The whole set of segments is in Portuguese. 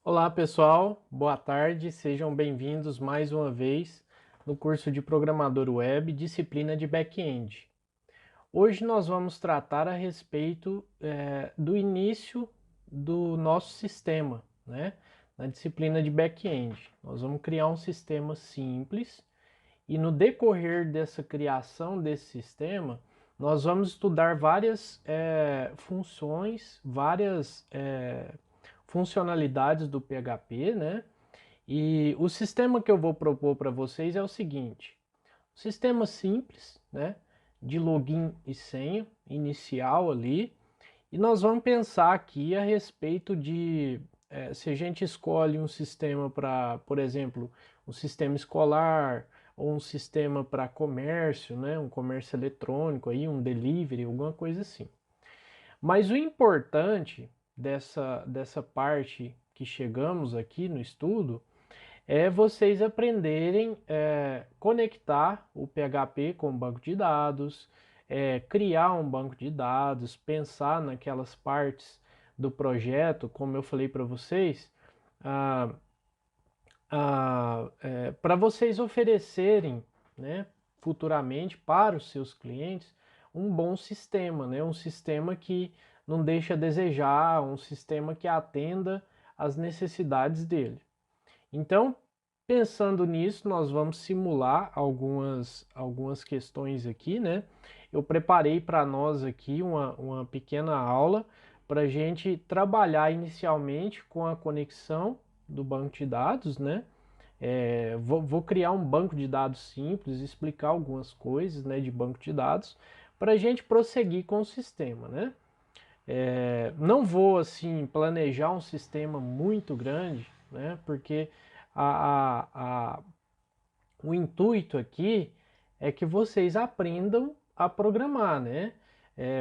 Olá pessoal, boa tarde, sejam bem-vindos mais uma vez no curso de Programador Web, disciplina de Back-end. Hoje nós vamos tratar a respeito do início do nosso sistema, né? Na disciplina de Back-end. Nós vamos criar um sistema simples e no decorrer dessa criação desse sistema, nós vamos estudar várias funções, várias funcionalidades do PHP, né? E o sistema que eu vou propor para vocês é o seguinte: um sistema simples, né? De login e senha inicial ali. E nós vamos pensar aqui a respeito de se a gente escolhe um sistema para, por exemplo, um sistema escolar ou um sistema para comércio, né? Um comércio eletrônico aí, um delivery, alguma coisa assim. Mas o importante dessa parte que chegamos aqui no estudo é vocês aprenderem conectar o PHP com o banco de dados, criar um banco de dados, pensar naquelas partes do projeto, como eu falei para vocês, ah, para vocês oferecerem, né, futuramente para os seus clientes um bom sistema, né, um sistema que não deixe a desejar, um sistema que atenda às necessidades dele. Então, pensando nisso, nós vamos simular algumas questões aqui, né? Eu preparei para nós aqui uma pequena aula para a gente trabalhar inicialmente com a conexão do banco de dados, né? Vou criar um banco de dados simples, explicar algumas coisas, né, de banco de dados, para a gente prosseguir com o sistema, né? Não vou assim planejar um sistema muito grande, né? Porque a, a, a, o intuito aqui é que vocês aprendam a programar, né?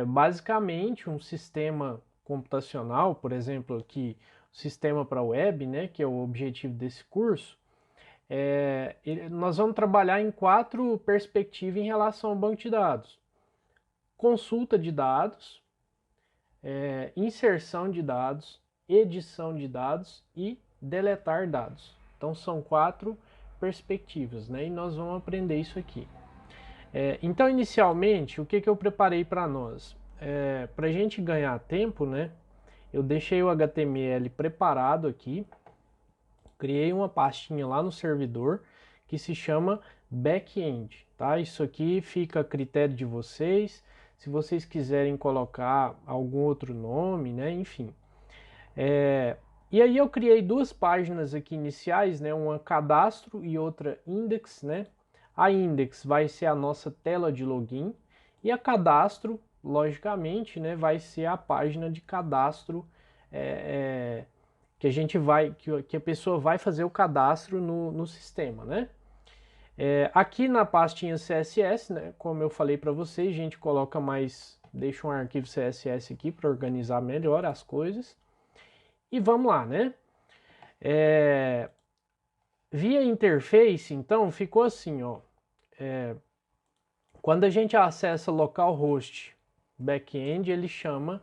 Basicamente um sistema computacional, por exemplo, aqui o sistema para web, né? Que é o objetivo desse curso. Nós vamos trabalhar em quatro perspectivas em relação ao banco de dados: consulta de dados, inserção de dados, edição de dados e deletar dados. Então são quatro perspectivas, né? E nós vamos aprender isso aqui. Então, inicialmente, o que eu preparei para nós? Para a gente ganhar tempo, né? Eu deixei o HTML preparado aqui, criei uma pastinha lá no servidor que se chama backend, tá? Isso aqui fica a critério de vocês. Se vocês quiserem colocar algum outro nome, né? Enfim. E aí eu criei duas páginas aqui iniciais, né? Uma cadastro e outra index, né? A index vai ser a nossa tela de login e a cadastro, logicamente, né? Vai ser a página de cadastro é, é, que a gente vai, que a pessoa vai fazer o cadastro no sistema, né? Aqui na pastinha CSS, né? Como eu falei para vocês, a gente coloca mais, deixa um arquivo CSS aqui para organizar melhor as coisas. E vamos lá, né? Via interface, então, ficou assim, ó. Quando a gente acessa localhost backend, ele chama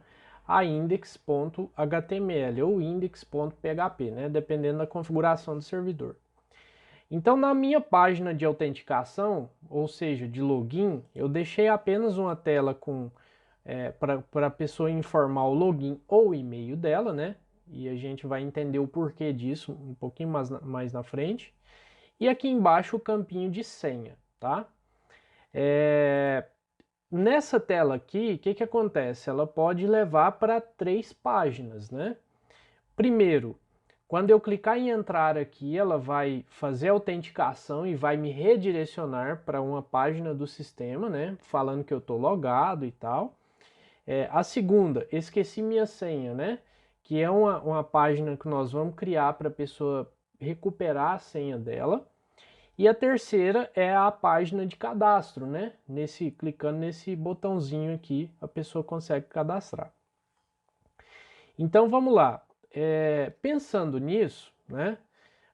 a index.html ou index.php, né? Dependendo da configuração do servidor. Então, na minha página de autenticação, ou seja, de login, eu deixei apenas uma tela com para a pessoa informar o login ou e-mail dela, né? E a gente vai entender o porquê disso um pouquinho mais na frente. E aqui embaixo o campinho de senha, tá? Nessa tela aqui, o que acontece? Ela pode levar para três páginas, né? Primeiro, quando eu clicar em entrar aqui, ela vai fazer a autenticação e vai me redirecionar para uma página do sistema, né? Falando que eu estou logado e tal. A segunda, esqueci minha senha, né? Que é uma página que nós vamos criar para a pessoa recuperar a senha dela. E a terceira é a página de cadastro, né? Clicando nesse botãozinho aqui, a pessoa consegue cadastrar. Então vamos lá. Pensando nisso, né?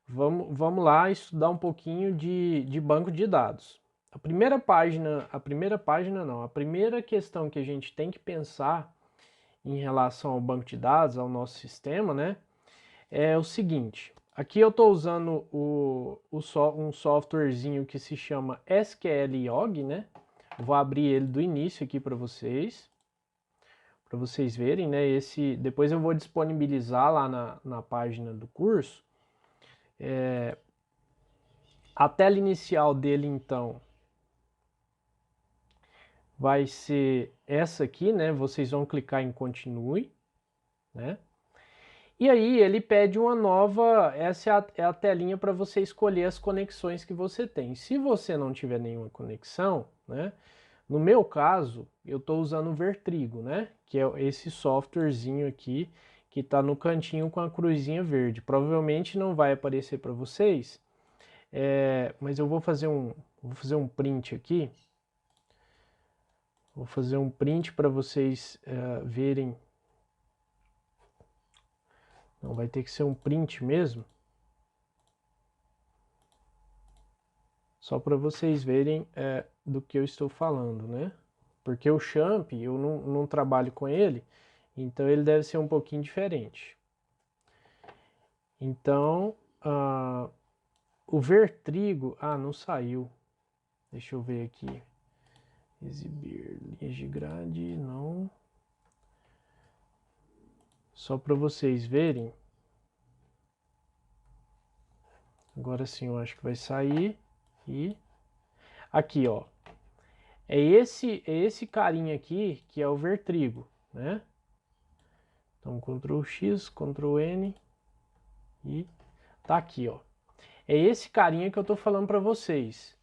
Vamos lá estudar um pouquinho de banco de dados. A primeira questão que a gente tem que pensar em relação ao banco de dados, ao nosso sistema, né? é o seguinte. Aqui eu estou usando um softwarezinho que se chama SQLiog, né? Vou abrir ele do início aqui para vocês verem, né? Depois eu vou disponibilizar lá na página do curso. A tela inicial dele, então, vai ser essa aqui, né? Vocês vão clicar em continue, né? E aí ele pede uma nova, essa é a telinha para você escolher as conexões que você tem. Se você não tiver nenhuma conexão, né? No meu caso, eu estou usando o Vertrigo, né? Que é esse softwarezinho aqui que está no cantinho com a cruzinha verde. Provavelmente não vai aparecer para vocês, mas eu vou fazer um print aqui. Vou fazer um print para vocês verem. Não, vai ter que ser um print mesmo. Só para vocês verem do que eu estou falando, né? Porque o Champ, eu não trabalho com ele, então ele deve ser um pouquinho diferente. Então, o Vertrigo... Ah, não saiu. Deixa eu ver aqui. Exibir linhas de grade, não. Só para vocês verem. Agora sim, eu acho que vai sair. E aqui, ó. É esse carinha aqui que é o Vertrigo, né? Então, Ctrl X, Ctrl N e tá aqui, ó. É esse carinha que eu tô falando para vocês,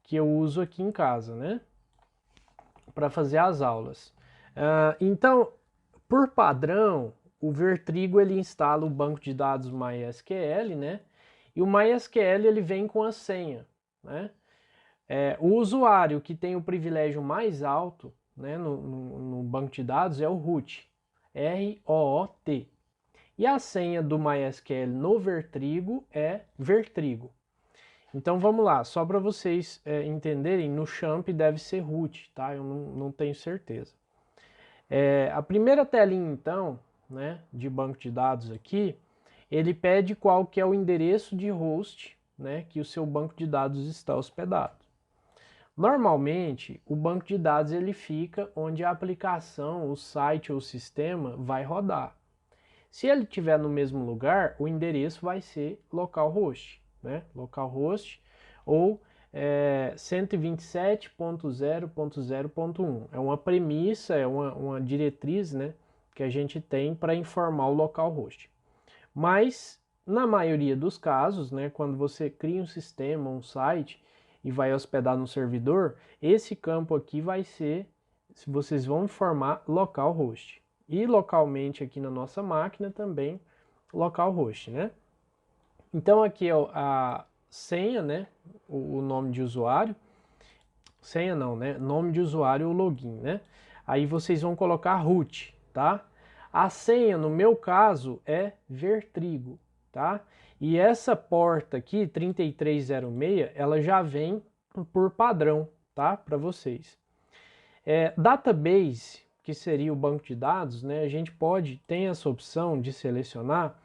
que eu uso aqui em casa, né? Para fazer as aulas. Então, por padrão, o Vertrigo ele instala o banco de dados MySQL, né? E o MySQL ele vem com a senha, né? O usuário que tem o privilégio mais alto, né, no banco de dados é o root, R-O-O-T. E a senha do MySQL no Vertrigo é Vertrigo. Então vamos lá, só para vocês entenderem, no Champ deve ser root, tá? Eu não tenho certeza. A primeira telinha então, né, de banco de dados aqui, ele pede qual que é o endereço de host, né, que o seu banco de dados está hospedado. Normalmente, o banco de dados ele fica onde a aplicação, o site ou o sistema vai rodar. Se ele estiver no mesmo lugar, o endereço vai ser localhost, né? Localhost ou 127.0.0.1. É uma premissa, é uma diretriz, né, que a gente tem para informar o localhost. Mas, na maioria dos casos, né, quando você cria um sistema, um site, e vai hospedar no servidor, esse campo aqui vai ser, vocês vão informar localhost. E localmente aqui na nossa máquina também localhost, né? Então aqui é a senha, né? O nome de usuário. Senha não, né? Nome de usuário ou login, né? Aí vocês vão colocar root, tá? A senha, no meu caso, é Vertrigo, tá? E essa porta aqui, 3306, ela já vem por padrão, tá? Para vocês. Database, que seria o banco de dados, né? A gente tem essa opção de selecionar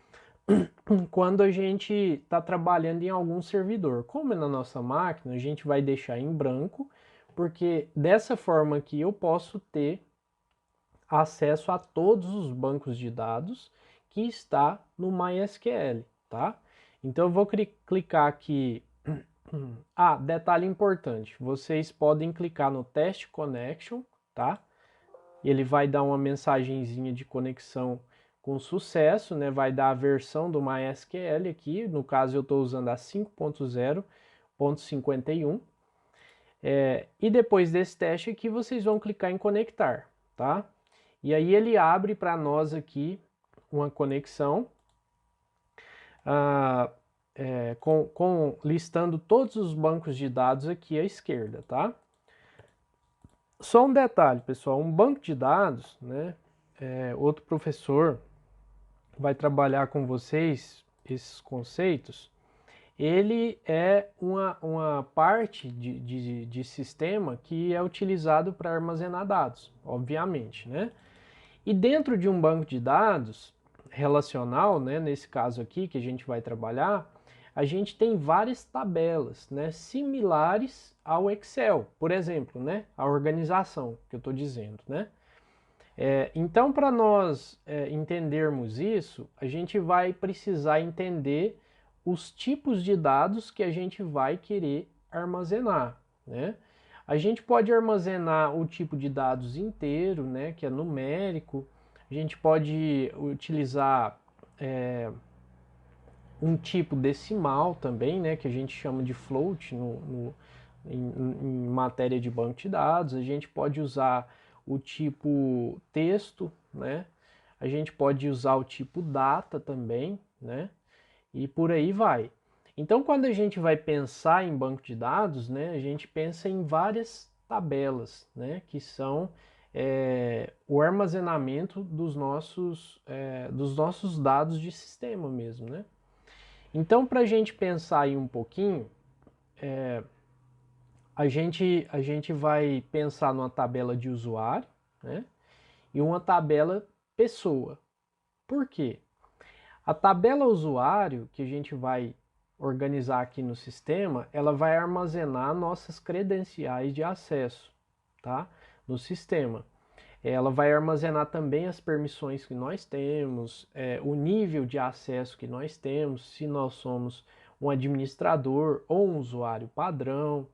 quando a gente está trabalhando em algum servidor. Como é na nossa máquina, a gente vai deixar em branco, porque dessa forma aqui eu posso ter acesso a todos os bancos de dados que está no MySQL, tá? Então eu vou clicar aqui. Detalhe importante, vocês podem clicar no Test Connection, tá? Ele vai dar uma mensagenzinha de conexão com sucesso, né? Vai dar a versão do MySQL aqui, no caso eu estou usando a 5.0.51. E depois desse teste aqui, vocês vão clicar em conectar, tá? E aí ele abre para nós aqui uma conexão listando todos os bancos de dados aqui à esquerda, tá? Só um detalhe, pessoal, um banco de dados, né? Outro professor vai trabalhar com vocês esses conceitos. Ele é uma parte de sistema que é utilizado para armazenar dados, obviamente, né? E dentro de um banco de dados, relacional, né, nesse caso aqui que a gente vai trabalhar, a gente tem várias tabelas, né, similares ao Excel, por exemplo, né, a organização que eu estou dizendo, né. Então, para nós entendermos isso, a gente vai precisar entender os tipos de dados que a gente vai querer armazenar, né? A gente pode armazenar o tipo de dados inteiro, né, que é numérico. A gente pode utilizar um tipo decimal também, né, que a gente chama de float em matéria de banco de dados. A gente pode usar o tipo texto, né? A gente pode usar o tipo data também, né? E por aí vai. Então, quando a gente vai pensar em banco de dados, né, a gente pensa em várias tabelas, né, que são o armazenamento dos nossos dados de sistema mesmo, né? Então, para a gente pensar aí um pouquinho, a gente vai pensar numa tabela de usuário, né? E uma tabela pessoa. Por quê? A tabela usuário que a gente vai organizar aqui no sistema, ela vai armazenar nossas credenciais de acesso, tá? No sistema. Ela vai armazenar também as permissões que nós temos, o nível de acesso que nós temos, se nós somos um administrador ou um usuário padrão.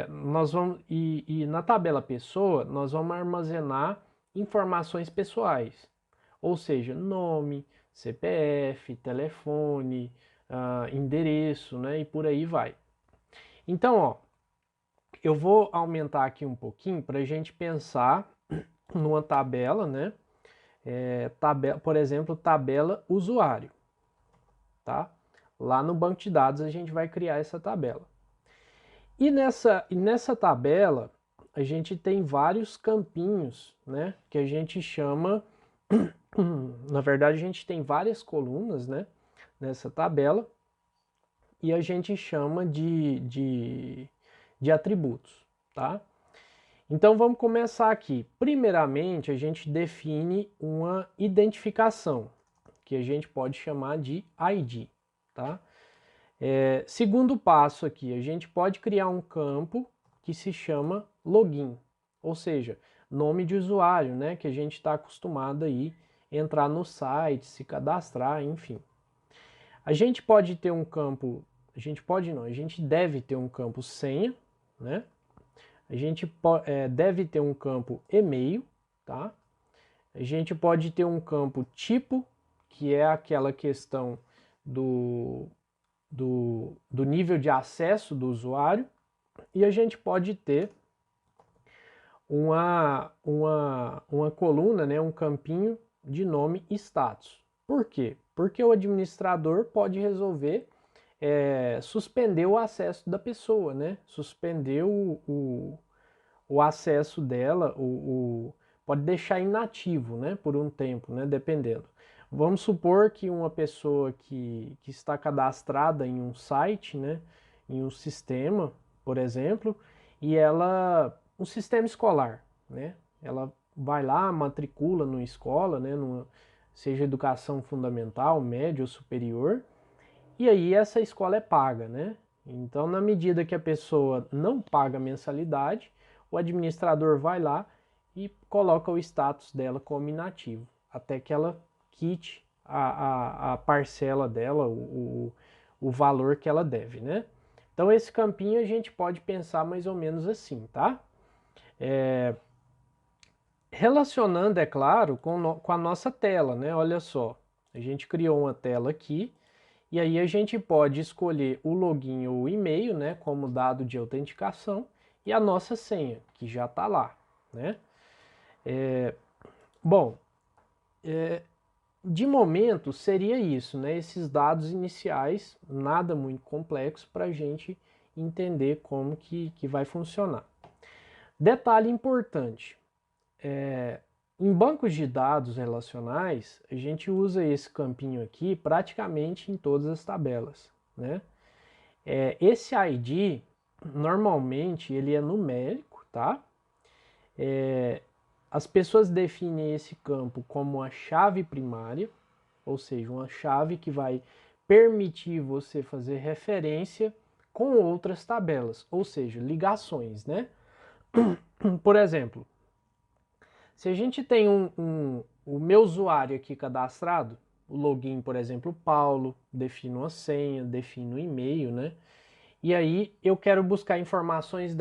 Nós vamos e na tabela pessoa nós vamos armazenar informações pessoais, ou seja, nome, CPF, telefone, endereço, né, e por aí vai. Então, ó, eu vou aumentar aqui um pouquinho para a gente pensar numa tabela, né? Por exemplo, tabela usuário, tá? Lá no banco de dados a gente vai criar essa tabela. E nessa tabela a gente tem vários campinhos, né? Que a gente chama, na verdade a gente tem várias colunas, né? Nessa tabela e a gente chama de atributos, tá? Então vamos começar aqui. Primeiramente a gente define uma identificação, que a gente pode chamar de ID, tá? Segundo passo aqui, a gente pode criar um campo que se chama login, ou seja, nome de usuário, né, que a gente está acostumado aí entrar no site, se cadastrar, enfim. A gente pode ter um campo, a gente pode não, a gente deve ter um campo senha, né? A gente deve ter um campo e-mail, tá? A gente pode ter um campo tipo, que é aquela questão do nível de acesso do usuário, e a gente pode ter uma coluna, né, um campinho de nome e status. Por quê? Porque o administrador pode resolver suspender o acesso da pessoa, né? Suspender o acesso dela, pode deixar inativo, né, por um tempo, né, dependendo. Vamos supor que uma pessoa que está cadastrada em um site, né, em um sistema, por exemplo, e um sistema escolar, né, ela vai lá, matricula numa escola, né, seja educação fundamental, média ou superior, e aí essa escola é paga, né? Então, na medida que a pessoa não paga mensalidade, o administrador vai lá e coloca o status dela como inativo, até que ela quite a parcela dela, o valor que ela deve, né? Então, esse campinho a gente pode pensar mais ou menos assim, tá? Relacionando, é claro, com a nossa tela, né? Olha só, a gente criou uma tela aqui, e aí a gente pode escolher o login ou o e-mail, né, como dado de autenticação, e a nossa senha, que já está lá, né? Bom, de momento seria isso, né? Esses dados iniciais, nada muito complexo para a gente entender como que vai funcionar. Detalhe importante, em bancos de dados relacionais, a gente usa esse campinho aqui praticamente em todas as tabelas, né? Esse ID, normalmente, ele é numérico, tá? As pessoas definem esse campo como a chave primária, ou seja, uma chave que vai permitir você fazer referência com outras tabelas, ou seja, ligações, né? Por exemplo, se a gente tem o meu usuário aqui cadastrado, o login, por exemplo, Paulo, defino uma senha, defino um e-mail, né? E aí eu quero buscar informações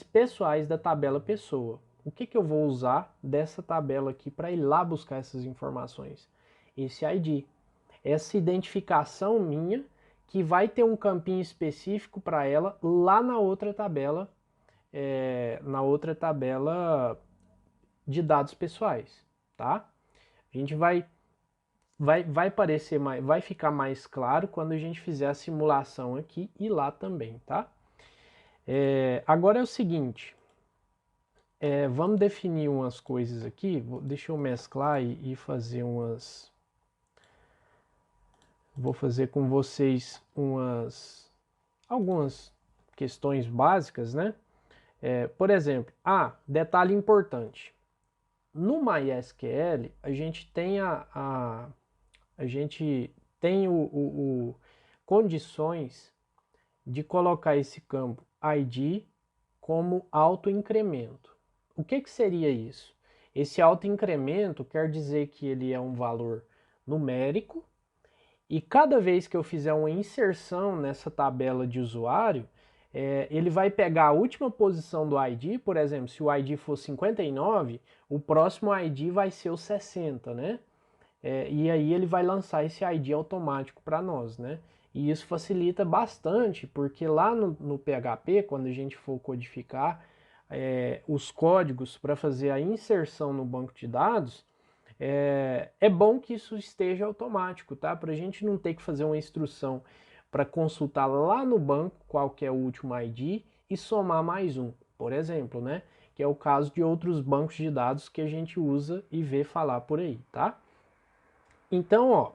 pessoais da tabela pessoa. O que eu vou usar dessa tabela aqui para ir lá buscar essas informações? Esse ID, essa identificação minha que vai ter um campinho específico para ela lá na outra tabela de dados pessoais, tá? A gente vai parecer mais, vai ficar mais claro quando a gente fizer a simulação aqui e lá também, tá? Agora é o seguinte, vamos definir umas coisas aqui, deixa eu mesclar e fazer umas... Vou fazer com vocês algumas questões básicas, né? Por exemplo, detalhe importante. No MySQL, a gente tem condições de colocar esse campo ID como autoincremento. O que seria isso? Esse autoincremento quer dizer que ele é um valor numérico e cada vez que eu fizer uma inserção nessa tabela de usuário, ele vai pegar a última posição do ID, por exemplo, se o ID for 59, o próximo ID vai ser o 60, né? E aí ele vai lançar esse ID automático para nós, né? E isso facilita bastante, porque lá no PHP, quando a gente for codificar os códigos para fazer a inserção no banco de dados, é bom que isso esteja automático, tá? Para a gente não ter que fazer uma instrução para consultar lá no banco qual que é o último ID e somar mais um, por exemplo, né? Que é o caso de outros bancos de dados que a gente usa e vê falar por aí, tá? Então, ó,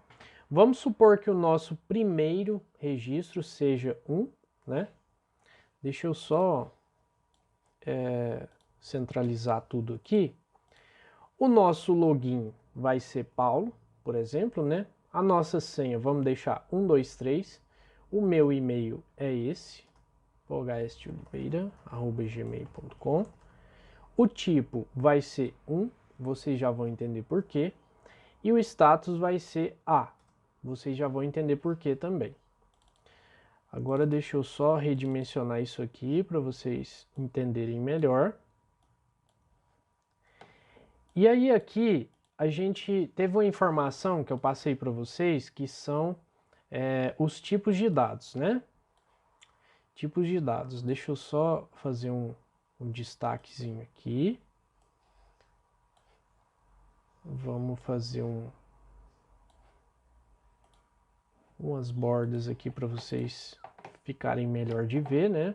vamos supor que o nosso primeiro registro seja 1, né? Deixa eu só centralizar tudo aqui. O nosso login vai ser Paulo, por exemplo, né? A nossa senha, vamos deixar 123. O meu e-mail é esse, phsoliveira@gmail.com. O tipo vai ser 1, vocês já vão entender por quê. E o status vai ser A, vocês já vão entender por quê também. Agora deixa eu só redimensionar isso aqui para vocês entenderem melhor. E aí aqui a gente teve uma informação que eu passei para vocês que são os tipos de dados, né? Tipos de dados. Deixa eu só fazer um destaquezinho aqui. Vamos fazer umas bordas aqui para vocês ficarem melhor de ver, né?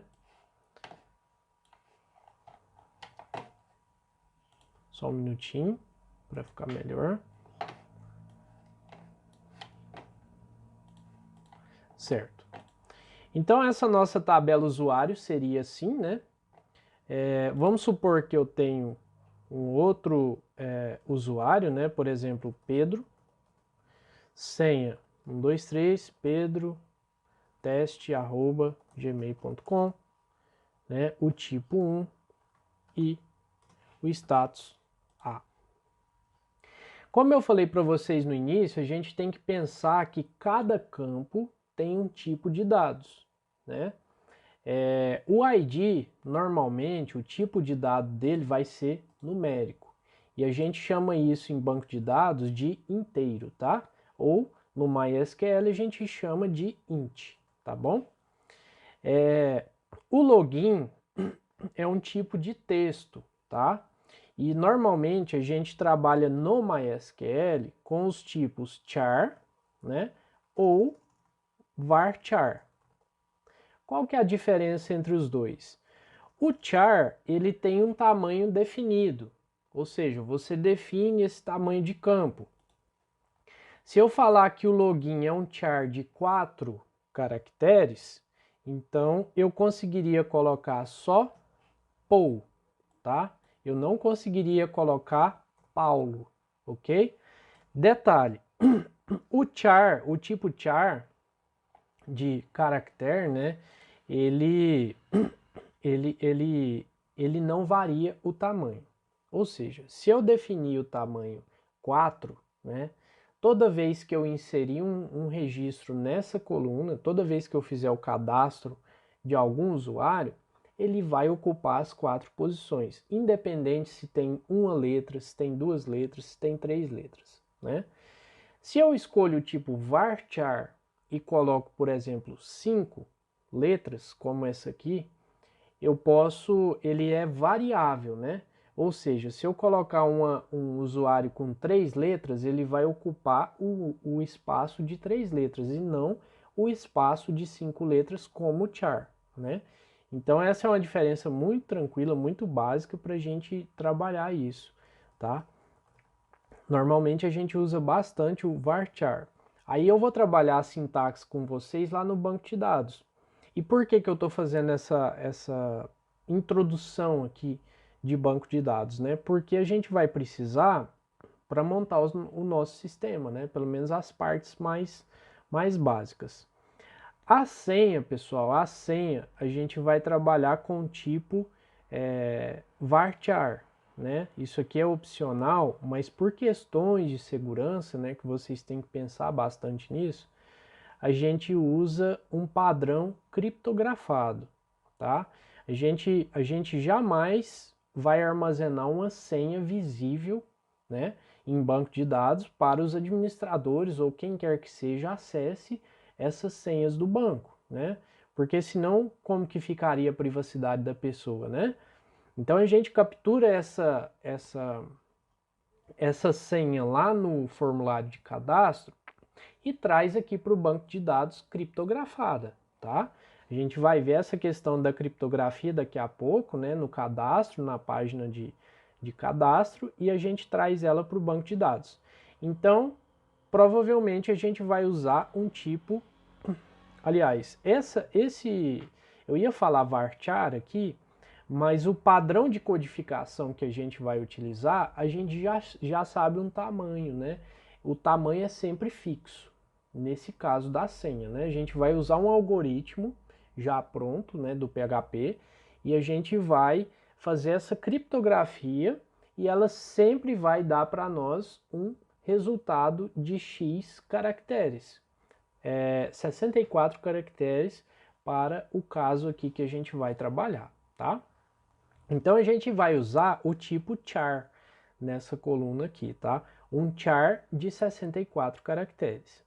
Só um minutinho para ficar melhor. Certo. Então essa nossa tabela usuário seria assim, né? Vamos supor que eu tenho um outro usuário, né? Por exemplo, Pedro. Senha 123 pedro teste@gmail.com, né? O tipo 1 e o status A. Como eu falei para vocês no início, a gente tem que pensar que cada campo tem um tipo de dados, né? O ID, normalmente, o tipo de dado dele vai ser numérico. E a gente chama isso em banco de dados de inteiro, tá? Ou no MySQL a gente chama de int, tá bom? O login é um tipo de texto, tá? E normalmente a gente trabalha no MySQL com os tipos char, né? Ou varchar. Qual que é a diferença entre os dois? O char, ele tem um tamanho definido, ou seja, você define esse tamanho de campo. Se eu falar que o login é um char de 4 caracteres, então eu conseguiria colocar só Paul, tá? Eu não conseguiria colocar Paulo, ok? Detalhe, O char, o tipo char de caractere, né, ele, ele, ele, ele não varia o tamanho. Ou seja, se eu definir o tamanho 4, né, toda vez que eu inserir um registro nessa coluna, toda vez que eu fizer o cadastro de algum usuário, ele vai ocupar as 4 posições, independente se tem uma letra, se tem 2 letras, se tem 3 letras, né? Se eu escolho o tipo varchar e coloco, por exemplo, 5 letras, como essa aqui, eu posso, ele é variável, né? Ou seja, se eu colocar um usuário com 3 letras, ele vai ocupar o espaço de 3 letras e não o espaço de 5 letras como o char, né? Então essa é uma diferença muito tranquila, muito básica para a gente trabalhar isso, tá? Normalmente a gente usa bastante o varchar. Aí eu vou trabalhar a sintaxe com vocês lá no banco de dados. E por que eu estou fazendo essa introdução aqui de banco de dados, né? Porque a gente vai precisar para montar o nosso sistema, né? Pelo menos as partes mais básicas. A senha, pessoal, a senha a gente vai trabalhar com o tipo varchar, né? Isso aqui é opcional, mas por questões de segurança, né, que vocês têm que pensar bastante nisso, a gente usa um padrão criptografado, tá? A gente jamais vai armazenar uma senha visível, né, em banco de dados para os administradores ou quem quer que seja acesse essas senhas do banco, né? Porque senão como que ficaria a privacidade da pessoa, né? Então a gente captura essa senha lá no formulário de cadastro e traz aqui para o banco de dados criptografada, tá? A gente vai ver essa questão da criptografia daqui a pouco, né, no cadastro, na página de cadastro, e a gente traz ela para o banco de dados. Então, provavelmente a gente vai usar um tipo, aliás, eu ia falar varchar aqui, mas o padrão de codificação que a gente vai utilizar, a gente já sabe um tamanho, né? O tamanho é sempre fixo, nesse caso da senha, né? A gente vai usar um algoritmo já pronto, né, do PHP, e a gente vai fazer essa criptografia e ela sempre vai dar para nós um resultado de X caracteres. 64 caracteres para o caso aqui que a gente vai trabalhar, tá? Então a gente vai usar o tipo char nessa coluna aqui, tá? Um char de 64 caracteres.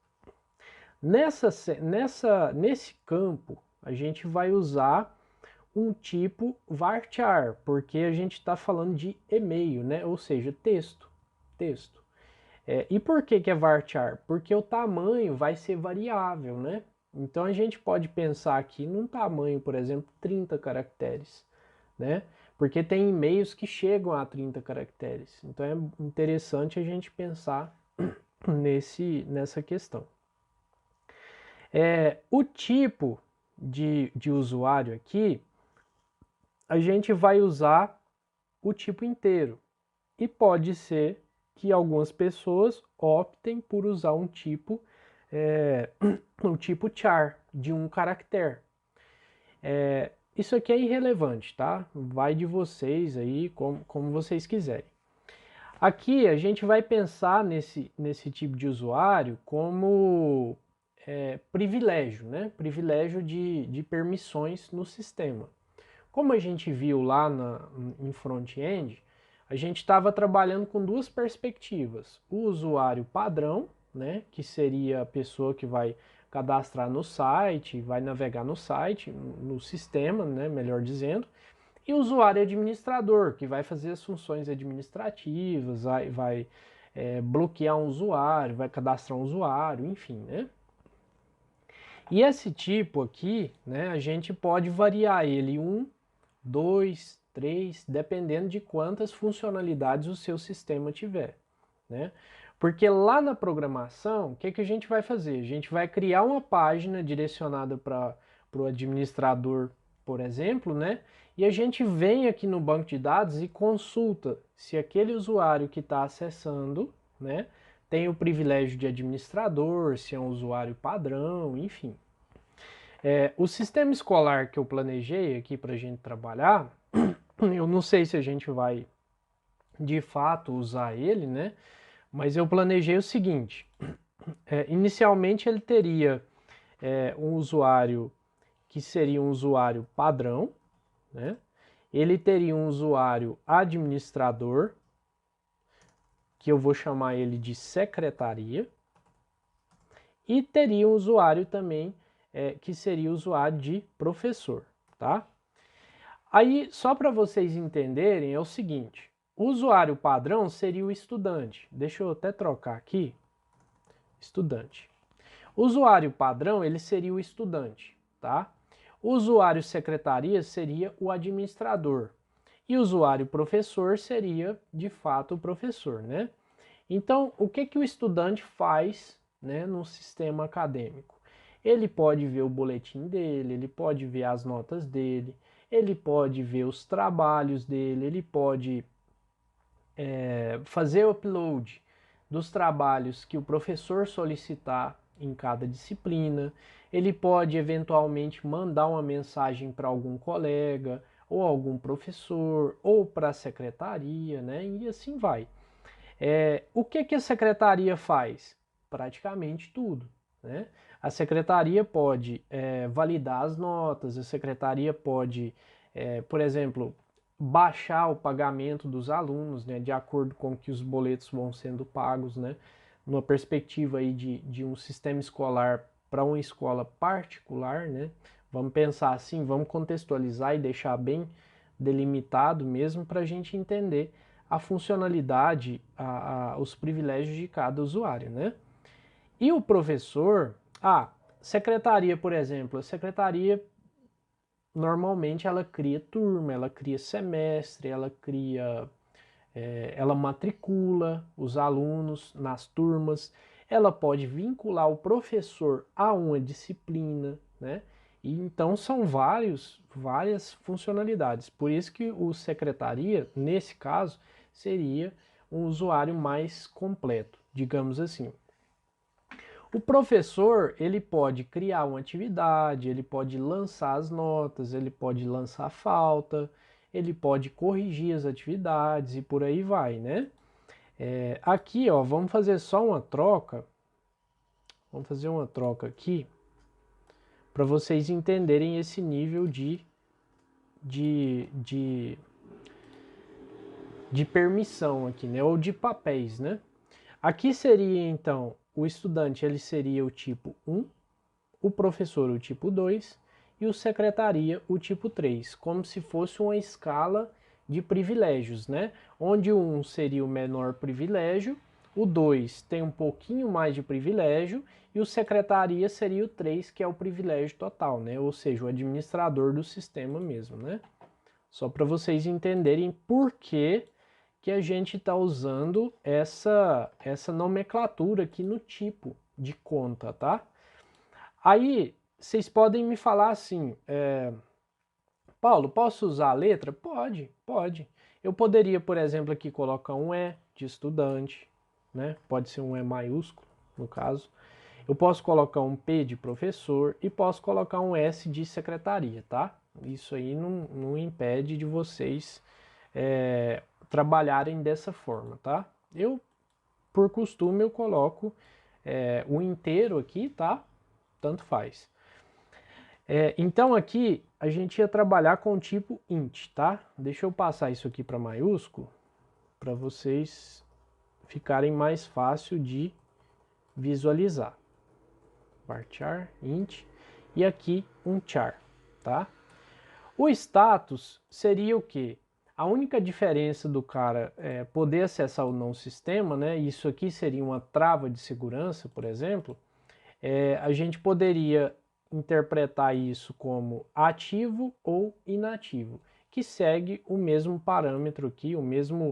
Nesse campo, a gente vai usar um tipo varchar, porque a gente está falando de e-mail, né? Ou seja, texto. E por que é varchar? Porque o tamanho vai ser variável, né? Então a gente pode pensar aqui num tamanho, por exemplo, 30 caracteres, né? Porque tem e-mails que chegam a 30 caracteres. Então é interessante a gente pensar nessa questão. O tipo de usuário aqui, a gente vai usar o tipo inteiro. E pode ser que algumas pessoas optem por usar um tipo char, de um caractere. Isso aqui é irrelevante, tá? Vai de vocês aí, como vocês quiserem. Aqui a gente vai pensar nesse tipo de usuário como privilégio, né? Privilégio de permissões no sistema. Como a gente viu lá em front-end, a gente estava trabalhando com duas perspectivas. O usuário padrão, né, que seria a pessoa que vai cadastrar no site, vai navegar no site, no sistema, né, melhor dizendo, e o usuário administrador, que vai fazer as funções administrativas, vai bloquear um usuário, vai cadastrar um usuário, enfim, né? E esse tipo aqui, né, a gente pode variar ele 1, 2, 3, dependendo de quantas funcionalidades o seu sistema tiver, né? Porque lá na programação, o que a gente vai fazer? A gente vai criar uma página direcionada para o administrador, por exemplo, né? E a gente vem aqui no banco de dados e consulta se aquele usuário que está acessando, né, tem o privilégio de administrador, se é um usuário padrão, enfim. O sistema escolar que eu planejei aqui para a gente trabalhar, eu não sei se a gente vai de fato usar ele, né? Mas eu planejei o seguinte: inicialmente ele teria um usuário que seria um usuário padrão, né? Ele teria um usuário administrador, que eu vou chamar ele de secretaria, e teria um usuário também que seria o usuário de professor, tá? Aí, só para vocês entenderem, é o seguinte: o usuário padrão seria o estudante. Deixa eu até trocar aqui, estudante. O usuário padrão, ele seria o estudante, tá? O usuário secretaria seria o administrador. E o usuário professor seria, de fato, o professor, né? Então, o que que o estudante faz, né, no sistema acadêmico? Ele pode ver o boletim dele, ele pode ver as notas dele, ele pode ver os trabalhos dele, ele pode fazer o upload dos trabalhos que o professor solicitar em cada disciplina, ele pode eventualmente mandar uma mensagem para algum colega, ou algum professor, ou para a secretaria, né? E assim vai. O que a secretaria faz? Praticamente tudo, né? A secretaria pode validar as notas, a secretaria pode, por exemplo, baixar o pagamento dos alunos, né, de acordo com que os boletos vão sendo pagos, né, numa perspectiva aí de um sistema escolar para uma escola particular, né? Vamos pensar assim, vamos contextualizar e deixar bem delimitado mesmo para a gente entender a funcionalidade, os privilégios de cada usuário, né? E o professor, secretaria, por exemplo, a secretaria normalmente ela cria turma, ela cria semestre, ela matricula os alunos nas turmas, ela pode vincular o professor a uma disciplina, né? E então são várias funcionalidades. Por isso que o secretaria, nesse caso, seria um usuário mais completo, digamos assim. O professor, ele pode criar uma atividade, ele pode lançar as notas, ele pode lançar falta, ele pode corrigir as atividades e por aí vai, né? Aqui, ó, vamos fazer só uma troca. Vamos fazer uma troca aqui para vocês entenderem esse nível de, de permissão aqui, né? Ou de papéis, né? Aqui seria, então, o estudante ele seria o tipo 1, o professor o tipo 2 e o secretaria o tipo 3, como se fosse uma escala de privilégios, né? Onde o 1 seria o menor privilégio, o 2 tem um pouquinho mais de privilégio e o secretaria seria o 3, que é o privilégio total, né? Ou seja, o administrador do sistema mesmo, né? Só para vocês entenderem por que a gente está usando essa nomenclatura aqui no tipo de conta, tá? Aí, vocês podem me falar assim, Paulo, posso usar a letra? Pode, pode. Eu poderia, por exemplo, aqui colocar um E de estudante, né? Pode ser um E maiúsculo, no caso. Eu posso colocar um P de professor e posso colocar um S de secretaria, tá? Isso aí não impede de vocês trabalharem dessa forma, tá? Eu, por costume, eu coloco o inteiro aqui, tá? Tanto faz. Então aqui a gente ia trabalhar com o tipo int, tá? Deixa eu passar isso aqui para maiúsculo para vocês ficarem mais fácil de visualizar. Varchar, int, e aqui um char, tá? O status seria o quê? A única diferença do cara poder acessar ou não o sistema, né? Isso aqui seria uma trava de segurança, por exemplo. A gente poderia interpretar isso como ativo ou inativo, que segue o mesmo parâmetro aqui,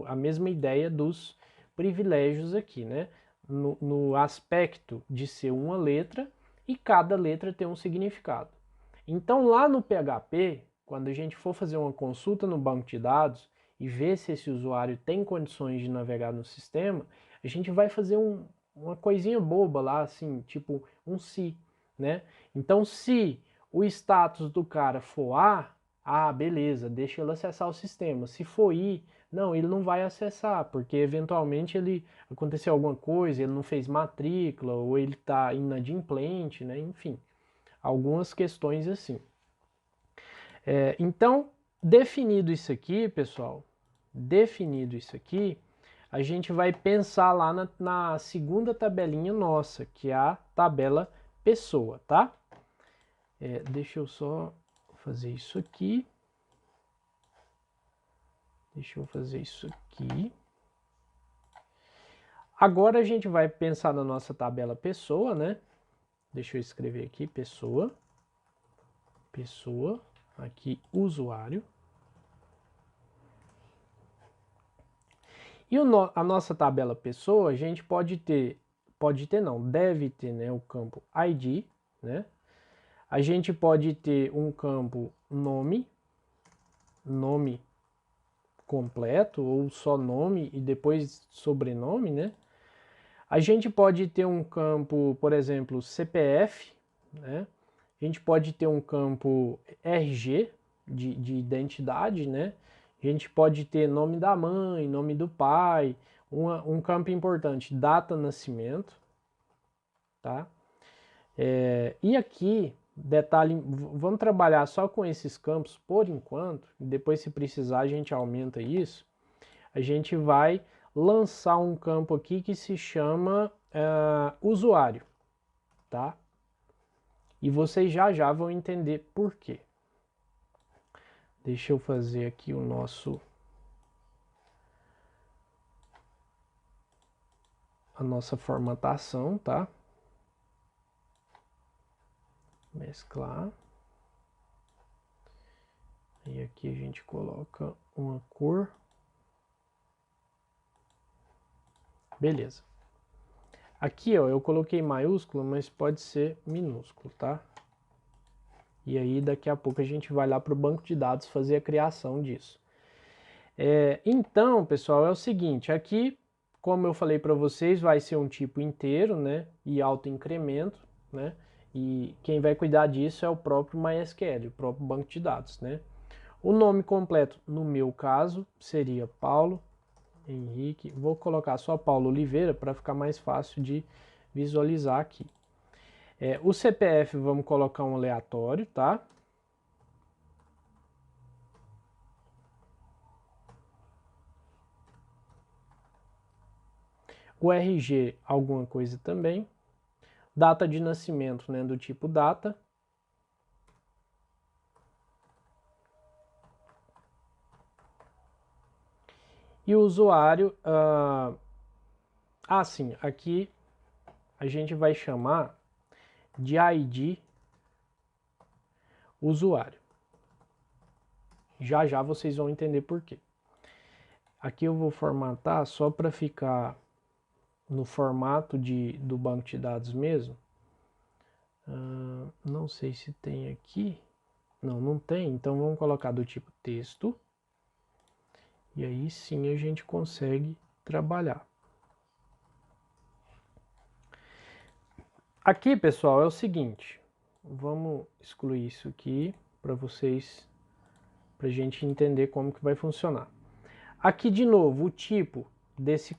a mesma ideia dos privilégios aqui, né? No aspecto de ser uma letra e cada letra tem um significado. Então lá no PHP, quando a gente for fazer uma consulta no banco de dados e ver se esse usuário tem condições de navegar no sistema, a gente vai fazer uma coisinha boba lá, assim, tipo um se, né? Então, se o status do cara for A, beleza, deixa ele acessar o sistema. Se for I, não, ele não vai acessar, porque eventualmente ele aconteceu alguma coisa, ele não fez matrícula, ou ele está inadimplente, né? Enfim, algumas questões assim. Então, definido isso aqui, pessoal, definido isso aqui, a gente vai pensar lá na segunda tabelinha nossa, que é a tabela pessoa, tá? Deixa eu só fazer isso aqui. Deixa eu fazer isso aqui. Agora a gente vai pensar na nossa tabela pessoa, né? Deixa eu escrever aqui, pessoa. Pessoa, aqui usuário. E a nossa tabela pessoa, a gente pode ter não, deve ter, né, o campo ID, né? A gente pode ter um campo nome completo, ou só nome e depois sobrenome, né? A gente pode ter um campo, por exemplo, CPF, né? A gente pode ter um campo RG, de identidade, né? A gente pode ter nome da mãe, nome do pai, um campo importante, data nascimento, tá? E aqui, detalhe, vamos trabalhar só com esses campos por enquanto, e depois se precisar a gente aumenta isso. A gente vai lançar um campo aqui que se chama usuário, tá? E vocês já vão entender por quê. Deixa eu fazer aqui a nossa formatação, tá? Mesclar. E aqui a gente coloca uma cor. Beleza. Aqui, ó, eu coloquei maiúsculo, mas pode ser minúsculo, tá? E aí daqui a pouco a gente vai lá para o banco de dados fazer a criação disso. Então, pessoal, é o seguinte, aqui, como eu falei para vocês, vai ser um tipo inteiro, né? E autoincremento, né? E quem vai cuidar disso é o próprio MySQL, o próprio banco de dados, né? O nome completo, no meu caso, seria Paulo Henrique. Vou colocar só Paulo Oliveira para ficar mais fácil de visualizar aqui. O CPF vamos colocar um aleatório, tá? O RG, alguma coisa também. Data de nascimento, né, do tipo data. E o usuário, sim, aqui a gente vai chamar de ID usuário. Já vocês vão entender por quê. Aqui eu vou formatar só para ficar no formato do banco de dados mesmo. Não sei se tem aqui. Não tem. Então vamos colocar do tipo texto. E aí sim a gente consegue trabalhar. Aqui, pessoal, é o seguinte. Vamos excluir isso aqui para vocês, para a gente entender como que vai funcionar. Aqui, de novo, o tipo desse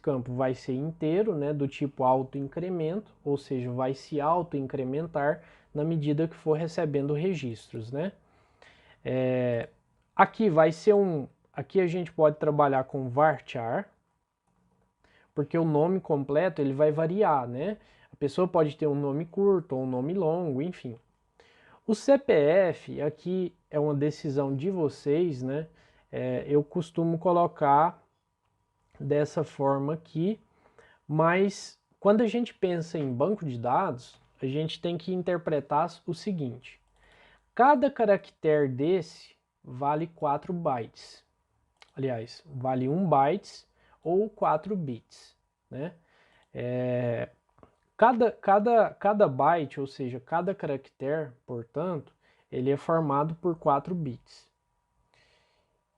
campo vai ser inteiro, né, do tipo autoincremento, ou seja, vai se autoincrementar na medida que for recebendo registros, né? Aqui vai ser aqui a gente pode trabalhar com varchar, porque o nome completo ele vai variar, né? A pessoa pode ter um nome curto ou um nome longo, enfim. O CPF, aqui é uma decisão de vocês, né? Eu costumo colocar dessa forma aqui, mas quando a gente pensa em banco de dados, a gente tem que interpretar o seguinte: cada caractere desse vale 4 bytes. Aliás, vale 1 bytes ou 4 bits, né? Cada byte, ou seja, cada caractere, portanto, ele é formado por 4 bits.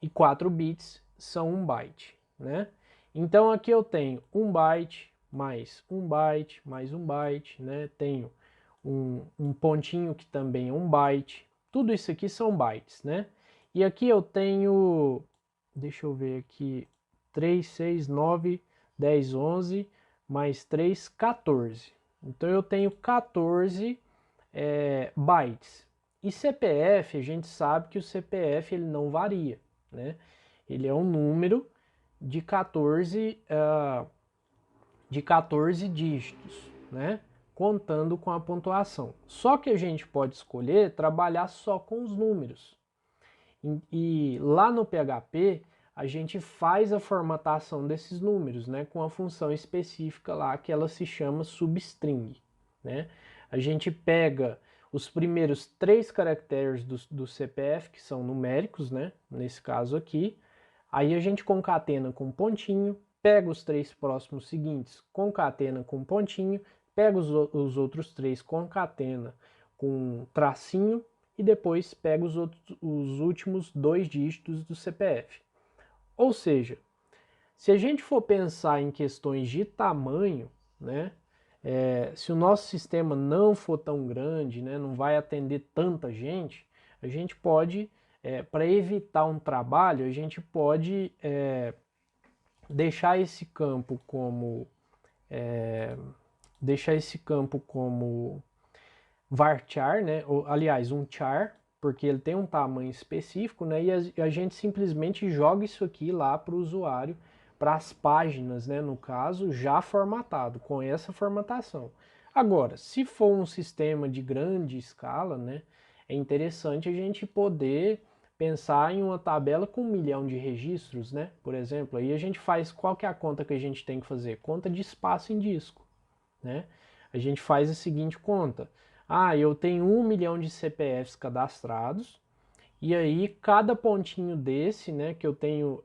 E 4 bits são 1 byte, né? Então aqui eu tenho 1 byte, mais um byte, né? Tenho um pontinho que também é um byte. Tudo isso aqui são bytes, né? E aqui eu tenho, deixa eu ver aqui, 3, 6, 9, 10, 11, mais 3, 14. Então eu tenho 14 bytes. E CPF, a gente sabe que o CPF ele não varia, né? Ele é um número de 14, de 14 dígitos, né? Contando com a pontuação. Só que a gente pode escolher trabalhar só com os números. E lá no PHP, a gente faz a formatação desses números, né? Com a função específica lá, que ela se chama substring, né? A gente pega os primeiros 3 caracteres do CPF, que são numéricos, né? Nesse caso aqui. Aí a gente concatena com pontinho, pega os 3 próximos seguintes, concatena com pontinho, pega os outros 3, concatena com tracinho e depois pega os últimos 2 dígitos do CPF. Ou seja, se a gente for pensar em questões de tamanho, né, se o nosso sistema não for tão grande, né, não vai atender tanta gente, a gente pode, para evitar um trabalho, a gente pode deixar esse campo como varchar, né? Ou, aliás, um char, porque ele tem um tamanho específico, né? E a gente simplesmente joga isso aqui lá para o usuário, para as páginas, né? No caso, já formatado, com essa formatação. Agora, se for um sistema de grande escala, né? É interessante a gente poder pensar em uma tabela com 1 milhão de registros, né? Por exemplo, aí a gente faz, qual que é a conta que a gente tem que fazer? Conta de espaço em disco, né? A gente faz a seguinte conta. Ah, eu tenho 1 milhão de CPFs cadastrados, e aí cada pontinho desse, né, que eu tenho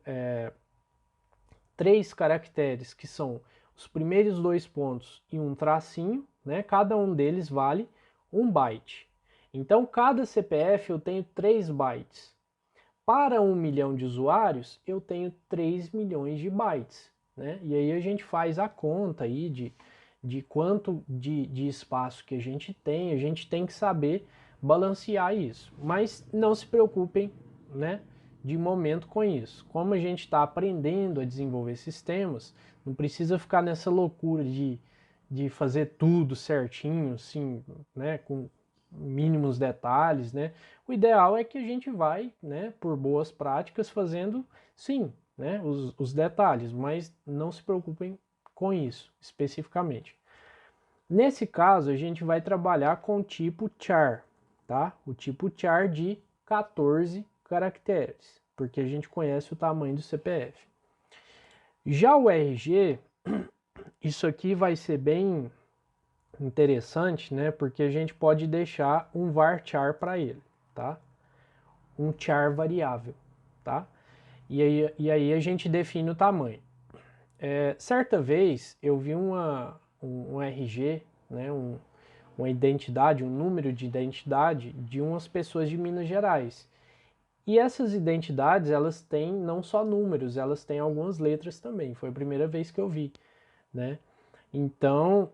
3 caracteres, que são os primeiros 2 pontos e um tracinho, né, cada um deles vale 1 byte. Então, cada CPF eu tenho 3 bytes. Para 1 milhão de usuários, eu tenho 3 milhões de bytes, né? E aí a gente faz a conta aí de quanto de espaço que a gente tem que saber balancear isso. Mas não se preocupem, né, de momento com isso. Como a gente está aprendendo a desenvolver sistemas, não precisa ficar nessa loucura de fazer tudo certinho, assim, né, com mínimos detalhes, né? O ideal é que a gente vai, né, por boas práticas, fazendo, sim, né, os detalhes, mas não se preocupem com isso especificamente. Nesse caso, a gente vai trabalhar com o tipo char, tá? O tipo char de 14 caracteres, porque a gente conhece o tamanho do CPF. Já o RG, isso aqui vai ser bem interessante, né? Porque a gente pode deixar um varchar para ele, tá? Um char variável, tá? E aí a gente define o tamanho. Certa vez eu vi um RG, né? Uma identidade, um número de identidade de umas pessoas de Minas Gerais. E essas identidades, elas têm não só números, elas têm algumas letras também. Foi a primeira vez que eu vi, né? Então,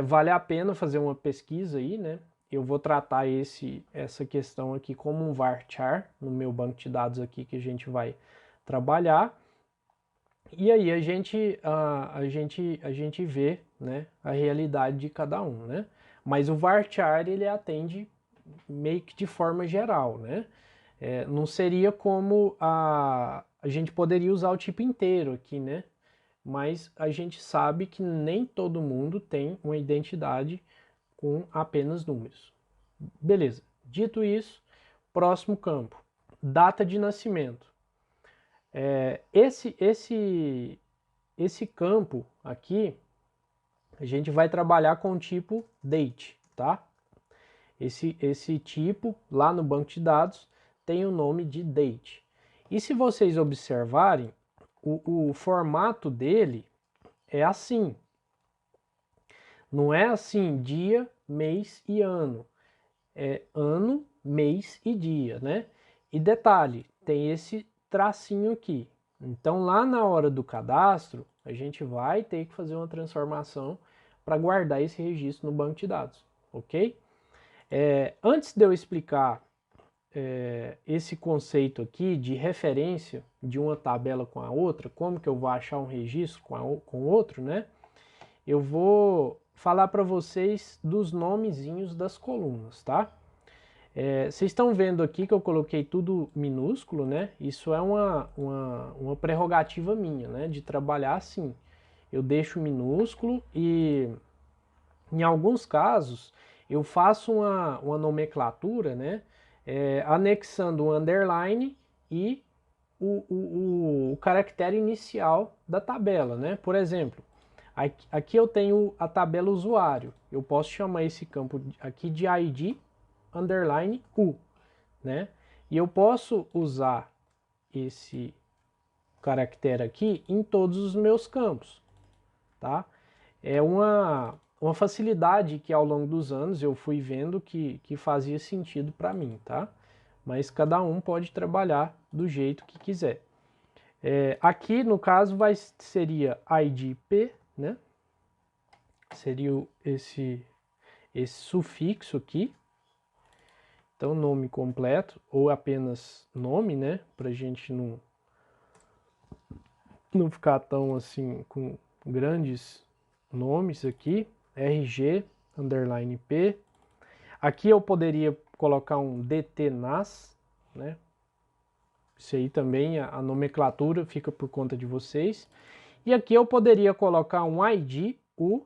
vale a pena fazer uma pesquisa aí, né? Eu vou tratar essa questão aqui como um varchar no meu banco de dados aqui que a gente vai trabalhar. E aí a gente vê, né, a realidade de cada um, né? Mas o varchar ele atende meio que de forma geral, né? Não seria como a gente poderia usar o tipo inteiro aqui, né? Mas a gente sabe que nem todo mundo tem uma identidade com apenas números. Beleza. Dito isso, próximo campo, data de nascimento. Esse campo aqui, a gente vai trabalhar com o tipo date, tá? Esse tipo, lá no banco de dados, tem o nome de date. E se vocês observarem, o formato dele é assim. Não é assim dia, mês e ano. É ano, mês e dia, né? E detalhe, tem esse tracinho aqui. Então lá na hora do cadastro, a gente vai ter que fazer uma transformação para guardar esse registro no banco de dados, ok? Antes de eu explicar esse conceito aqui de referência de uma tabela com a outra, como que eu vou achar um registro com outro, né? Eu vou falar para vocês dos nomezinhos das colunas, tá? Vocês estão vendo aqui que eu coloquei tudo minúsculo, né? Isso é uma prerrogativa minha, né? De trabalhar assim. Eu deixo minúsculo e, em alguns casos, eu faço uma nomenclatura, né? Anexando o underline e o caractere inicial da tabela, né? Por exemplo, aqui eu tenho a tabela usuário. Eu posso chamar esse campo aqui de ID underline U, né? E eu posso usar esse caractere aqui em todos os meus campos, tá? É uma facilidade que ao longo dos anos eu fui vendo que fazia sentido para mim, tá? Mas cada um pode trabalhar do jeito que quiser. Aqui no caso seria IDP, né? Seria esse sufixo aqui. Então, nome completo, ou apenas nome, né? Pra gente não ficar tão assim com grandes nomes aqui. RG, underline P. Aqui eu poderia colocar um DTNAS, né? Isso aí também, a nomenclatura fica por conta de vocês. E aqui eu poderia colocar um ID, U,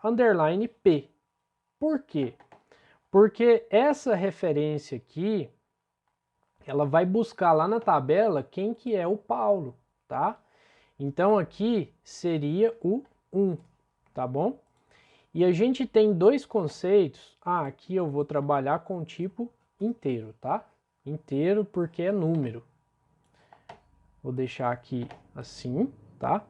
underline P. Por quê? Porque essa referência aqui, ela vai buscar lá na tabela quem que é o Paulo, tá? Então aqui seria o 1, tá bom? E a gente tem dois conceitos. Aqui eu vou trabalhar com o tipo inteiro, tá? Inteiro porque é número. Vou deixar aqui assim, tá?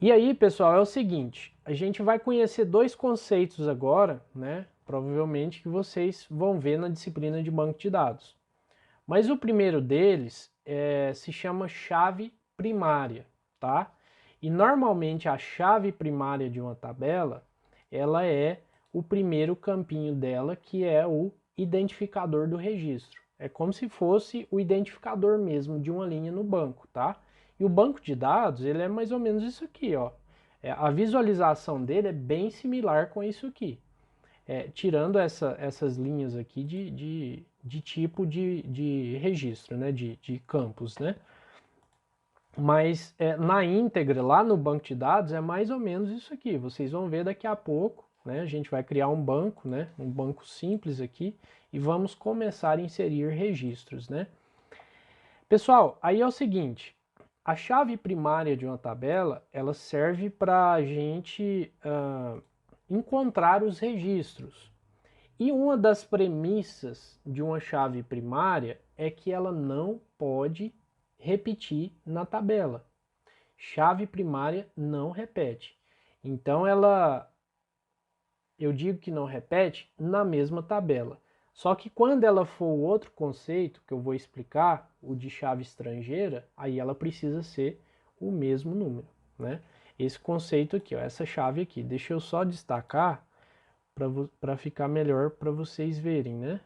E aí, pessoal, é o seguinte, a gente vai conhecer dois conceitos agora, né? Provavelmente que vocês vão ver na disciplina de banco de dados. Mas o primeiro deles se chama chave primária, tá? E normalmente a chave primária de uma tabela, ela é o primeiro campinho dela, que é o identificador do registro. É como se fosse o identificador mesmo de uma linha no banco, tá? E o banco de dados, ele é mais ou menos isso aqui, ó. A visualização dele é bem similar com isso aqui. Tirando essas linhas aqui de tipo de registro, né? De campos, né? Mas na íntegra, lá no banco de dados, é mais ou menos isso aqui. Vocês vão ver daqui a pouco, né? A gente vai criar um banco, né? Um banco simples aqui e vamos começar a inserir registros, né? Pessoal, aí é o seguinte, a chave primária de uma tabela, ela serve para a gente encontrar os registros. E uma das premissas de uma chave primária é que ela não pode repetir na tabela. Chave primária não repete. Então eu digo que não repete na mesma tabela. Só que quando ela for o outro conceito que eu vou explicar, o de chave estrangeira, aí ela precisa ser o mesmo número, né? Esse conceito aqui, ó, essa chave aqui. Deixa eu só destacar para ficar melhor para vocês verem, né?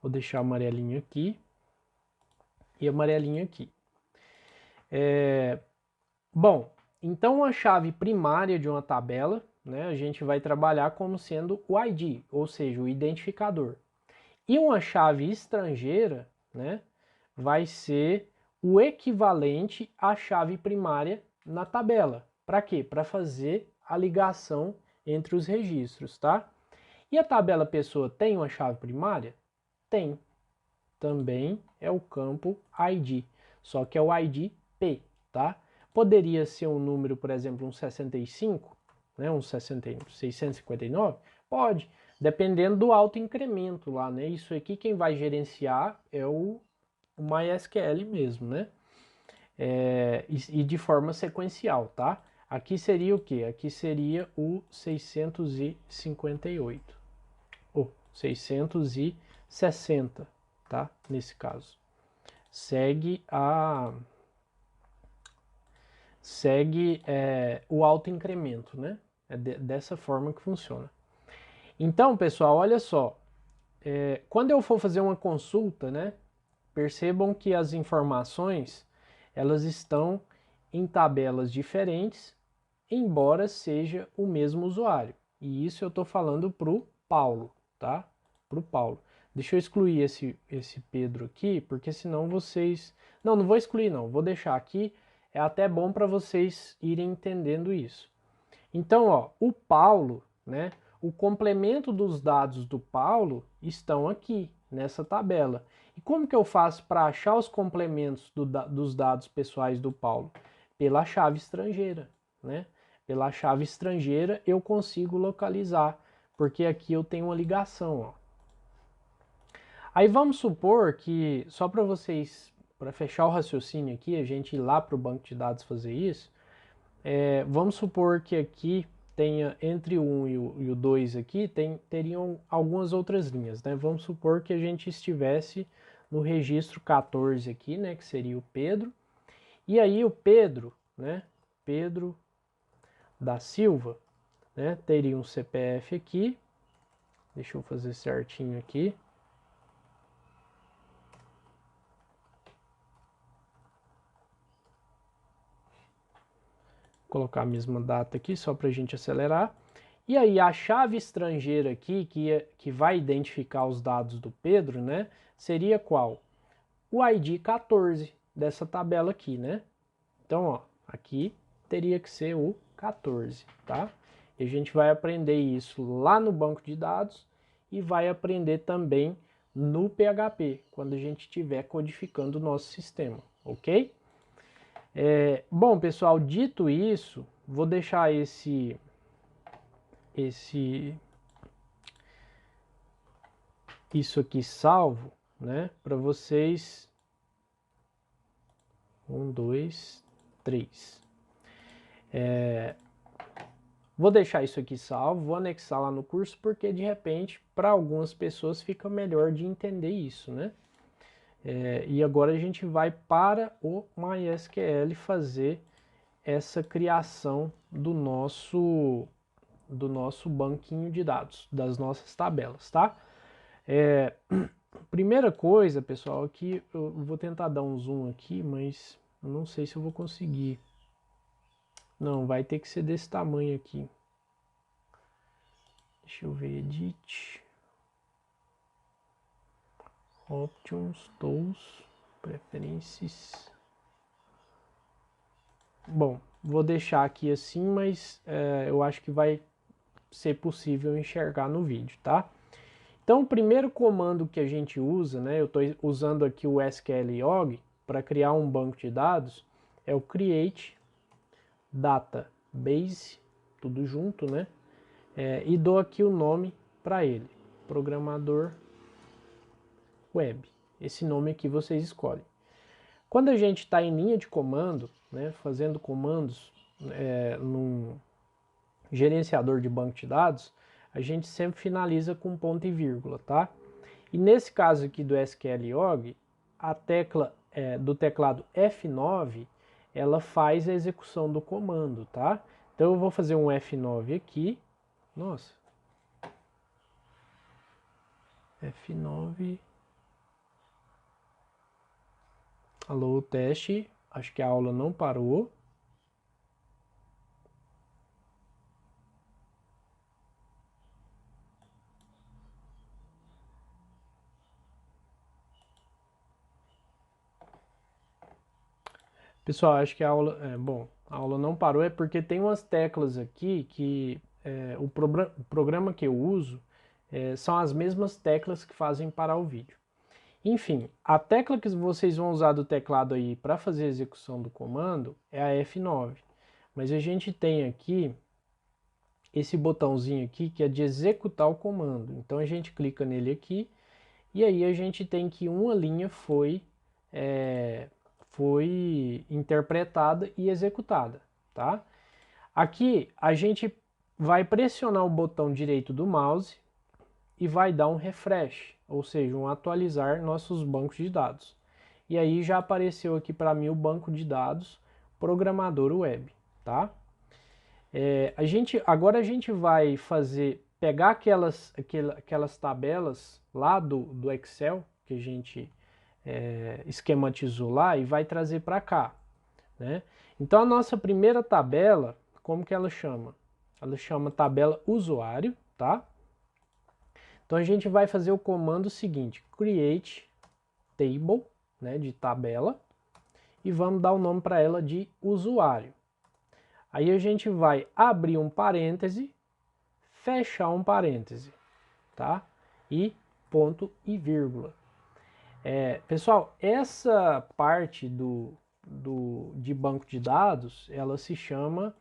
Vou deixar amarelinho aqui e amarelinho aqui. Bom, então a chave primária de uma tabela, né, a gente vai trabalhar como sendo o ID, ou seja, o identificador. E uma chave estrangeira, né, vai ser o equivalente à chave primária na tabela. Para quê? Para fazer a ligação entre os registros, tá? E a tabela pessoa tem uma chave primária? Tem. Também é o campo ID, só que é o ID P, tá? Poderia ser um número, por exemplo, um 65, né, um 659? Pode, dependendo do autoincremento lá, né? Isso aqui quem vai gerenciar é o MySQL mesmo, né? E de forma sequencial, tá? Aqui seria o que? Aqui seria o 658, ou 660, tá? Nesse caso. Segue segue o autoincremento, né? É dessa forma que funciona. Então, pessoal, olha só. Quando eu for fazer uma consulta, né? Percebam que as informações, elas estão em tabelas diferentes, embora seja o mesmo usuário. E isso eu estou falando para o Paulo, tá? Para o Paulo. Deixa eu excluir esse Pedro aqui, porque senão vocês... Não vou excluir não, vou deixar aqui. É até bom para vocês irem entendendo isso. Então, ó, o Paulo, né? O complemento dos dados do Paulo estão aqui, nessa tabela. E como que eu faço para achar os complementos dos dados pessoais do Paulo? Pela chave estrangeira, né? Pela chave estrangeira eu consigo localizar, porque aqui eu tenho uma ligação, ó. Aí vamos supor que, só para vocês, para fechar o raciocínio aqui, a gente ir lá para o banco de dados fazer isso, vamos supor que aqui tenha entre o 1 e o 2 aqui, teriam algumas outras linhas, né? Vamos supor que a gente estivesse no registro 14 aqui, né? Que seria o Pedro. E aí o Pedro, né? Pedro da Silva, né? Teria um CPF aqui. Deixa eu fazer certinho aqui. Vou colocar a mesma data aqui, só para a gente acelerar. E aí a chave estrangeira aqui, que vai identificar os dados do Pedro, né? Seria qual? O ID 14 dessa tabela aqui, né? Então, ó, aqui teria que ser o 14, tá? E a gente vai aprender isso lá no banco de dados e vai aprender também no PHP, quando a gente estiver codificando o nosso sistema, ok? Bom, pessoal, dito isso, vou deixar isso aqui salvo, né? Para vocês. 1, 2, 3. Vou deixar isso aqui salvo, vou anexar lá no curso, porque de repente, para algumas pessoas fica melhor de entender isso, né? E agora a gente vai para o MySQL fazer essa criação do nosso banquinho de dados, das nossas tabelas, tá? Primeira coisa, pessoal, aqui eu vou tentar dar um zoom aqui, mas eu não sei se eu vou conseguir. Não, vai ter que ser desse tamanho aqui. Deixa eu ver, Edit. Options, Tools, Preferências. Bom, vou deixar aqui assim, mas eu acho que vai ser possível enxergar no vídeo, tá? Então, o primeiro comando que a gente usa, né? Eu estou usando aqui o SQLiog para criar um banco de dados, é o create database, tudo junto, né? E dou aqui o nome para ele, programador web. Esse nome aqui vocês escolhem. Quando a gente está em linha de comando, né, fazendo comandos num gerenciador de banco de dados, a gente sempre finaliza com ponto e vírgula, tá? E nesse caso aqui do SQLiog, a tecla do teclado F9, ela faz a execução do comando, tá? Então eu vou fazer um F9 aqui. Nossa. F9. Alô, teste. Acho que a aula não parou. Pessoal, acho que a aula... a aula não parou é porque tem umas teclas aqui que o programa que eu uso são as mesmas teclas que fazem parar o vídeo. Enfim, a tecla que vocês vão usar do teclado aí para fazer a execução do comando é a F9. Mas a gente tem aqui esse botãozinho aqui que é de executar o comando. Então a gente clica nele aqui e aí a gente tem que uma linha foi interpretada e executada, tá? Aqui a gente vai pressionar o botão direito do mouse e vai dar um refresh, ou seja, um atualizar nossos bancos de dados. E aí já apareceu aqui para mim o banco de dados programador web, tá? Agora a gente vai pegar aquelas tabelas lá do Excel que a gente esquematizou lá e vai trazer para cá, né? Então a nossa primeira tabela, como que ela chama? Ela chama tabela usuário, tá? Então a gente vai fazer o comando seguinte, create table, né, de tabela, e vamos dar o nome para ela de usuário. Aí a gente vai abrir um parêntese, fechar um parêntese, tá? E ponto e vírgula. Pessoal, essa parte de banco de dados, ela se chama,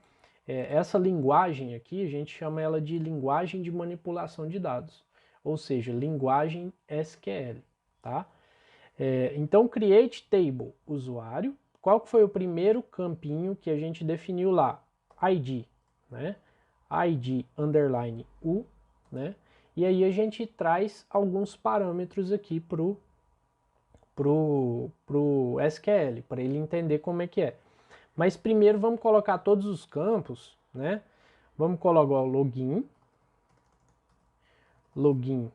essa linguagem aqui, a gente chama ela de linguagem de manipulação de dados, ou seja, linguagem SQL, tá? Então, create table, usuário. Qual que foi o primeiro campinho que a gente definiu lá? ID, né? ID underline U, né? E aí a gente traz alguns parâmetros aqui pro SQL, para ele entender como é que é. Mas primeiro vamos colocar todos os campos, né? Vamos colocar o login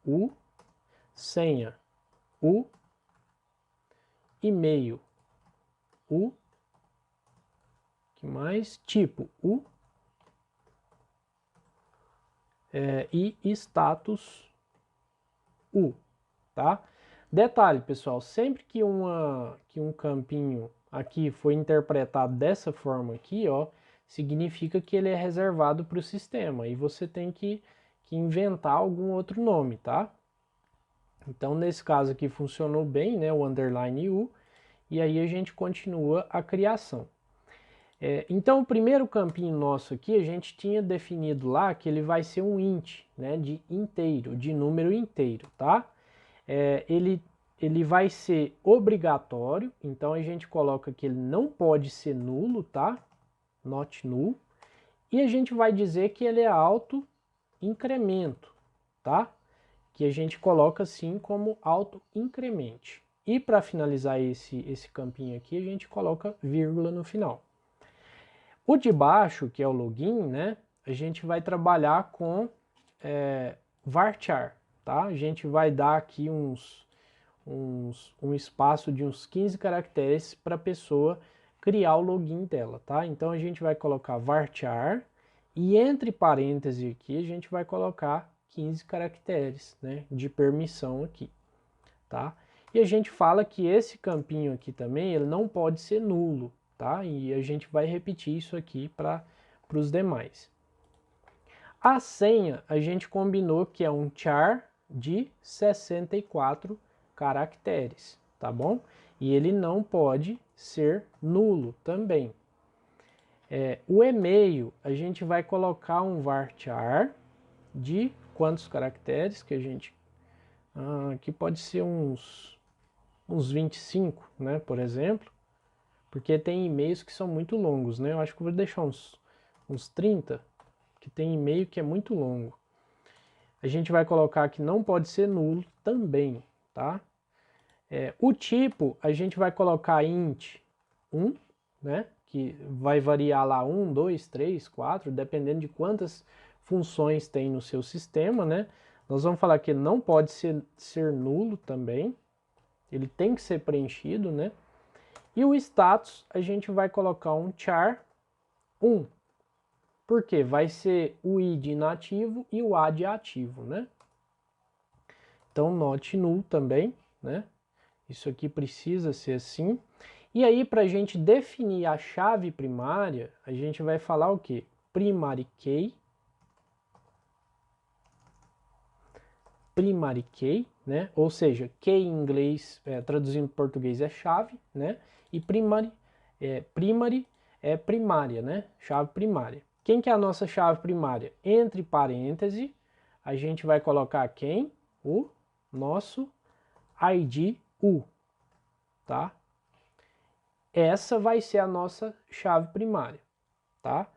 U, senha U, e-mail U, que mais? Tipo U, e status U, tá? Detalhe, pessoal, sempre que um campinho aqui foi interpretado dessa forma aqui, ó, significa que ele é reservado para o sistema e você tem que inventar algum outro nome, tá? Então, nesse caso aqui funcionou bem, né, o underline U, e aí a gente continua a criação. Então, o primeiro campinho nosso aqui, a gente tinha definido lá que ele vai ser um int, né, de inteiro, de número inteiro, tá? Ele vai ser obrigatório, então a gente coloca que ele não pode ser nulo, tá? Not null. E a gente vai dizer que ele é auto incremento, tá? Que a gente coloca assim como auto incremente. E para finalizar esse campinho aqui, a gente coloca vírgula no final. O de baixo, que é o login, né? A gente vai trabalhar com varchar, tá? A gente vai dar aqui um espaço de uns 15 caracteres para a pessoa criar o login dela, tá? Então a gente vai colocar varchar e entre parênteses aqui a gente vai colocar 15 caracteres, né, de permissão aqui, tá? E a gente fala que esse campinho aqui também, ele não pode ser nulo, tá? E a gente vai repetir isso aqui para os demais. A senha, a gente combinou que é um char de 64 caracteres, tá bom? E ele não pode ser nulo também. O e-mail, a gente vai colocar um varchar de quantos caracteres que a gente... aqui pode ser uns 25, né, por exemplo, porque tem e-mails que são muito longos, né? Eu acho que eu vou deixar uns 30, que tem e-mail que é muito longo. A gente vai colocar que não pode ser nulo também, tá? O tipo, a gente vai colocar int 1, né? Que vai variar lá 1, 2, 3, 4, dependendo de quantas funções tem no seu sistema, né? Nós vamos falar que ele não pode ser nulo também, ele tem que ser preenchido, né? E o status, a gente vai colocar um char 1, porque vai ser o id inativo e o add ativo, né? Então, not null também, né? Isso aqui precisa ser assim. E aí, para a gente definir a chave primária, a gente vai falar o quê? Primary key. Primary key, né? Ou seja, key em inglês, traduzindo para português, é chave, né? E primary é primária, né? Chave primária. Quem que é a nossa chave primária? Entre parênteses, a gente vai colocar quem? O nosso ID U, tá? Essa vai ser a nossa chave primária, tá?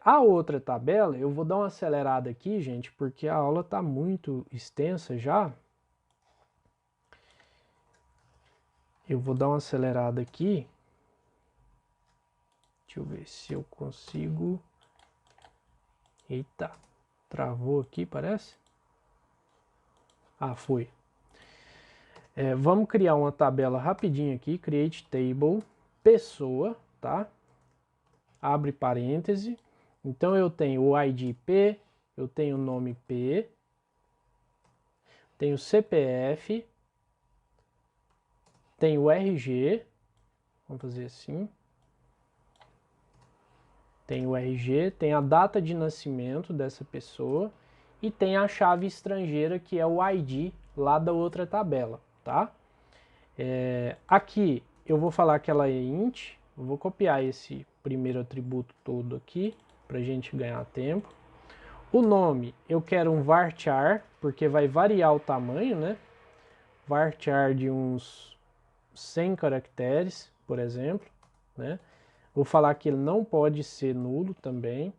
A outra tabela, eu vou dar uma acelerada aqui, gente, porque a aula está muito extensa já. Eu vou dar uma acelerada aqui Deixa eu ver se eu consigo. Eita, travou aqui, parece. Ah, foi. Vamos criar uma tabela rapidinho aqui, create table, pessoa, tá? Abre parêntese. Então eu tenho o ID P, eu tenho o nome P, tenho o CPF, tenho o RG, vamos fazer assim. Tem o RG, tem a data de nascimento dessa pessoa e tem a chave estrangeira que é o ID lá da outra tabela, tá? Aqui eu vou falar que ela é int, eu vou copiar esse primeiro atributo todo aqui para a gente ganhar tempo. O nome eu quero um varchar, porque vai variar o tamanho, né? Varchar de uns 100 caracteres, por exemplo, né? Vou falar que ele não pode ser nulo também.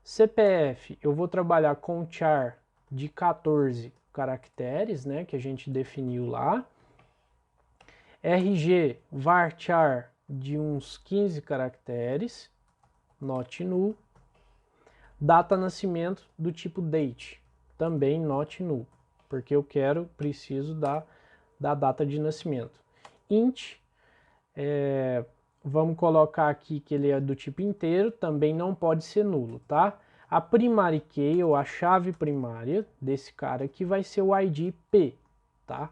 CPF, eu vou trabalhar com char de 14 caracteres, né, que a gente definiu lá. RG, varchar de uns 15 caracteres, not null. Data nascimento do tipo date, também not null, porque eu preciso da data de nascimento. Int, vamos colocar aqui que ele é do tipo inteiro, também não pode ser nulo, tá? A primary key, ou a chave primária desse cara aqui, vai ser o ID P, tá?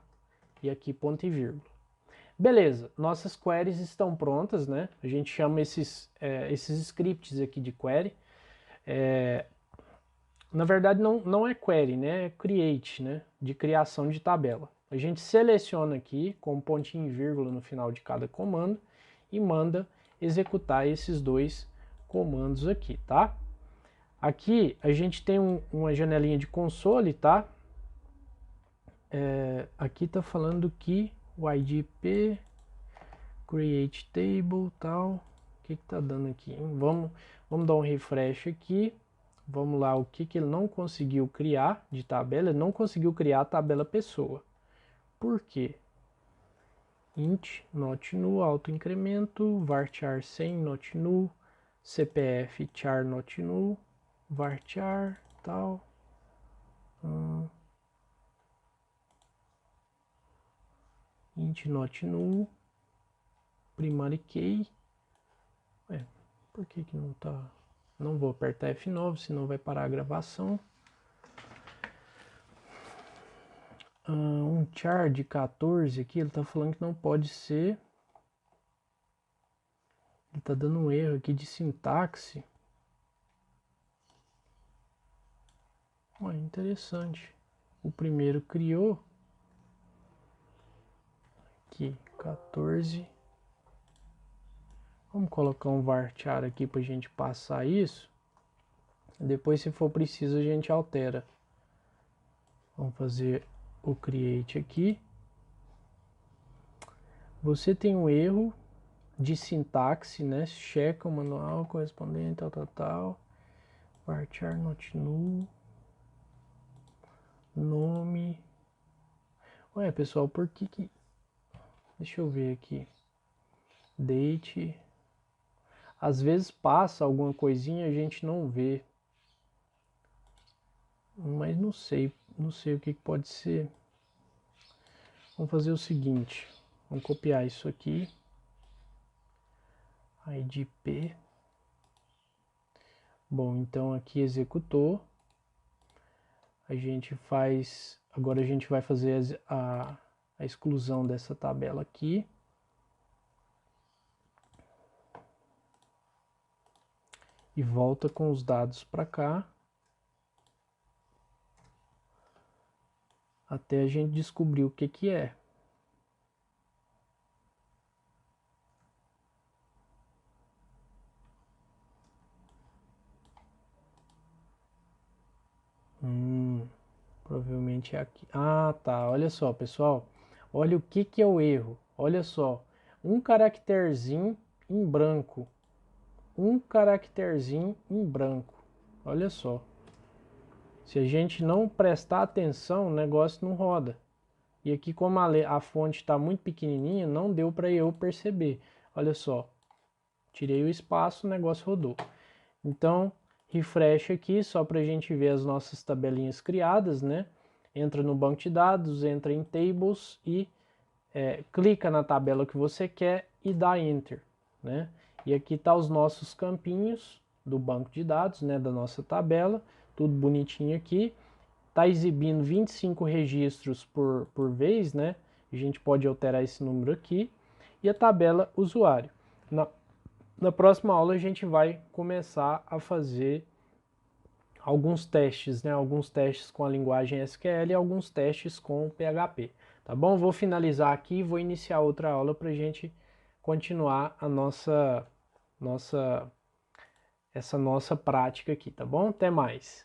E aqui ponto e vírgula. Beleza, nossas queries estão prontas, né? A gente chama esses scripts aqui de query. Na verdade não é query, né? É create, né? De criação de tabela. A gente seleciona aqui com um pontinho e vírgula no final de cada comando e manda executar esses dois comandos aqui, tá? Aqui a gente tem uma janelinha de console, tá? Aqui tá falando que o IDP, create table, tal. O que tá dando aqui, hein? Vamos dar um refresh aqui. Vamos lá, o que ele não conseguiu criar de tabela? Ele não conseguiu criar a tabela pessoa. Por quê? Int not null, autoincremento, varchar 100 not null, CPF char not null, varchar tal. Int not null, primary key. Por que não tá? Não vou apertar F9, senão vai parar a gravação. Um char de 14 aqui, ele tá falando que não pode ser. Ele tá dando um erro aqui de sintaxe. Interessante. O primeiro criou. Aqui, 14. Vamos colocar um varchar aqui pra gente passar isso. Depois, se for preciso, a gente altera. Vamos fazer o create aqui. Você tem um erro de sintaxe, né? Checa o manual correspondente, tal. Varchar not null. Nome. Ué, pessoal, por que... Deixa eu ver aqui. Date. Às vezes passa alguma coisinha e a gente não vê. Mas não sei o que pode ser. Vamos fazer o seguinte. Vamos copiar isso aqui. IDP. Bom, então aqui executou. A gente faz... Agora a gente vai fazer a exclusão dessa tabela aqui. E volta com os dados para cá. Até a gente descobrir o que é. Provavelmente é aqui. Ah, tá. Olha só, pessoal. Olha o que é o erro. Olha só. Um caracterzinho em branco. Um caracterzinho em branco. Olha só. Se a gente não prestar atenção, o negócio não roda. E aqui, como a fonte está muito pequenininha, não deu para eu perceber. Olha só. tirei o espaço, o negócio rodou. Então, refresh aqui, só para a gente ver as nossas tabelinhas criadas, né? Entra no banco de dados, entra em Tables e clica na tabela que você quer e dá Enter, né? E aqui tá os nossos campinhos do banco de dados, né? Da nossa tabela, tudo bonitinho aqui. Tá exibindo 25 registros por vez, né? A gente pode alterar esse número aqui. E a tabela usuário. Na próxima aula a gente vai começar a fazer alguns testes, né? Alguns testes com a linguagem SQL e alguns testes com PHP, tá bom? Vou finalizar aqui e vou iniciar outra aula para a gente continuar a essa nossa prática aqui, tá bom? Até mais!